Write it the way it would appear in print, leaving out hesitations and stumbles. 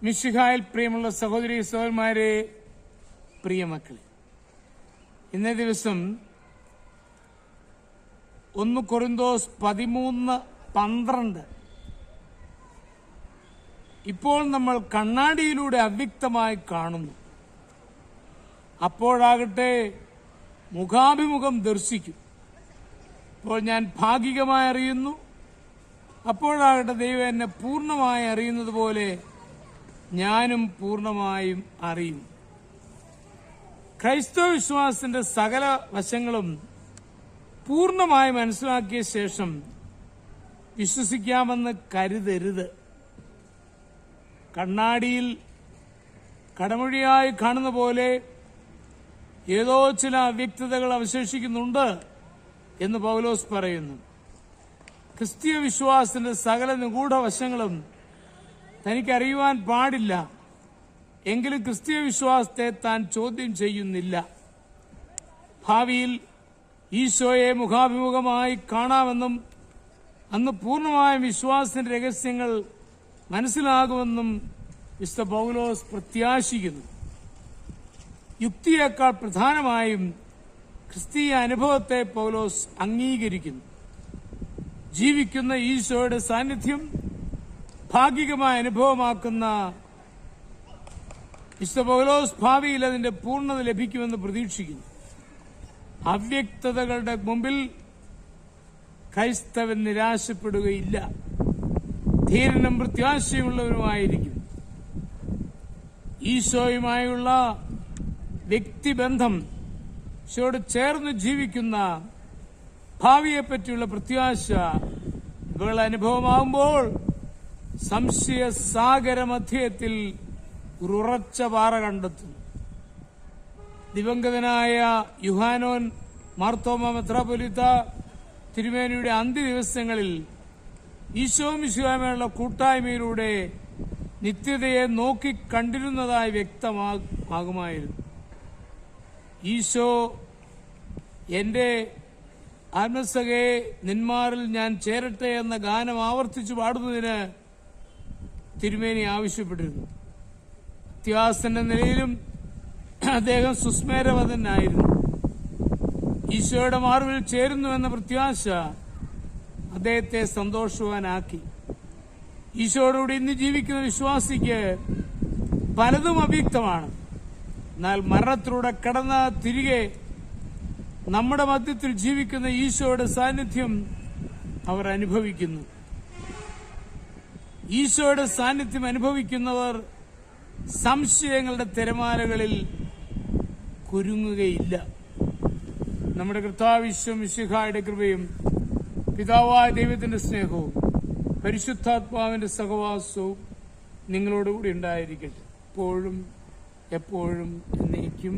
മിശിഹായിൽ പ്രിയമുള്ള സഹോദരി സഹോദരന്മാരെ, പ്രിയമക്കളെ, ഇന്നേ ദിവസം 1 കൊരിന്തോസ് 13:12 ഇപ്പോൾ നമ്മൾ കണ്ണാടിയിലൂടെ അവ്യക്തമായി കാണുന്നു, അപ്പോഴാകട്ടെ മുഖാഭിമുഖം ദർശിക്കും. ഇപ്പോൾ ഞാൻ ഭാഗികമായി അറിയുന്നു, അപ്പോഴാകട്ടെ ദൈവം എന്നെ പൂർണ്ണമായി അറിയുന്നത് പോലെ ഞാനും പൂർണ്ണമായും അറിയും. ക്രൈസ്തവ വിശ്വാസത്തിന്റെ സകല വശങ്ങളും പൂർണ്ണമായി മനസ്സിലാക്കിയ ശേഷം വിശ്വസിക്കാമെന്ന് കരുതരുത്. കണ്ണാടിയിൽ കടമൊഴിയായി കാണുന്ന പോലെ ഏതോ ചില അവ്യക്തതകൾ അവശേഷിക്കുന്നുണ്ട് എന്ന് പൗലോസ് പറയുന്നു. ക്രിസ്തീയ വിശ്വാസത്തിന്റെ സകല നിഗൂഢ വശങ്ങളും തനിക്കറിയുവാൻ പാടില്ല, എങ്കിലും ക്രിസ്തീയ വിശ്വാസത്തെ താൻ ചോദ്യം ചെയ്യുന്നില്ല. ഭാവിയിൽ ഈശോയെ മുഖാഭിമുഖമായി കാണാമെന്നും അന്ന് പൂർണ്ണമായ വിശ്വാസത്തിന്റെ രഹസ്യങ്ങൾ മനസ്സിലാകുമെന്നും വിശുദ്ധ പൗലോസ് പ്രത്യാശിക്കുന്നു. യുക്തിയേക്കാൾ പ്രധാനമായും ക്രിസ്തീയ അനുഭവത്തെ പൗലോസ് അംഗീകരിക്കുന്നു. ജീവിക്കുന്ന ഈശോയുടെ സാന്നിധ്യം ഭാഗികമായ അനുഭവമാക്കുന്ന വിശുദ്ധ പൗലോസ് ഭാവിയിൽ അതിന്റെ പൂർണ്ണത ലഭിക്കുമെന്ന് പ്രതീക്ഷിക്കുന്നു. അവ്യക്തതകളുടെ മുമ്പിൽ ക്രൈസ്തവൻ നിരാശപ്പെടുകയില്ല, ധീരനും പ്രത്യാശയുമുള്ളവരുമായിരിക്കും. ഈശോയുമായുള്ള വ്യക്തിബന്ധം, ഈശോയോട് ചേർന്ന് ജീവിക്കുന്ന ഭാവിയെപ്പറ്റിയുള്ള പ്രത്യാശ ഇവകൾ അനുഭവമാകുമ്പോൾ സംശയ സാഗര മധ്യത്തിൽ ഉറച്ച പാറ കണ്ടെത്തുന്നു. ദിവംഗതനായ യുഹാനോൻ മാർത്തോമാ മെത്രാപ്പൊലീത്ത തിരുമേനിയുടെ അന്ത്യദിവസങ്ങളിൽ ഈശോ മിശിഹായുമായുള്ള കൂട്ടായ്മയിലൂടെ നിത്യതയെ നോക്കി കണ്ടിരുന്നതായി വ്യക്തമാകുമായിരുന്നു. ഈശോ എന്റെ ആത്മസഖയെ നിന്മാറിൽ ഞാൻ ചേരട്ടെ എന്ന ഗാനം ആവർത്തിച്ചു പാടുന്നതിന് തിരുമേനി ആവശ്യപ്പെട്ടിരുന്നു. അത്യാസന്ന നിലയിലും അദ്ദേഹം സുസ്മേരവതനായിരുന്നു. ഈശോയുടെ മാർവിൽ ചേരുന്നുവെന്ന പ്രത്യാശ അദ്ദേഹത്തെ സന്തോഷവാനാക്കി. ഈശോയോടുകൂടി ഇന്ന് ജീവിക്കുന്ന വിശ്വാസിക്ക് പലതും അവ്യക്തമാണ്, എന്നാൽ മരണത്തിലൂടെ കടന്ന തിരികെ നമ്മുടെ മധ്യത്തിൽ ജീവിക്കുന്ന ഈശോയുടെ സാന്നിധ്യം അവർ അനുഭവിക്കുന്നു. ഈശോയുടെ സാന്നിധ്യം അനുഭവിക്കുന്നവർ സംശയങ്ങളുടെ തിരമാലകളിൽ കുരുങ്ങുകയില്ല. നമ്മുടെ കർത്താവ് മിശിഹായുടെ കൃപയും പിതാവായ ദൈവത്തിന്റെ സ്നേഹവും പരിശുദ്ധാത്മാവിന്റെ സഹവാസവും നിങ്ങളോടുകൂടി ഉണ്ടായിരിക്കട്ടെ, എപ്പോഴും എപ്പോഴും എന്നേക്കും.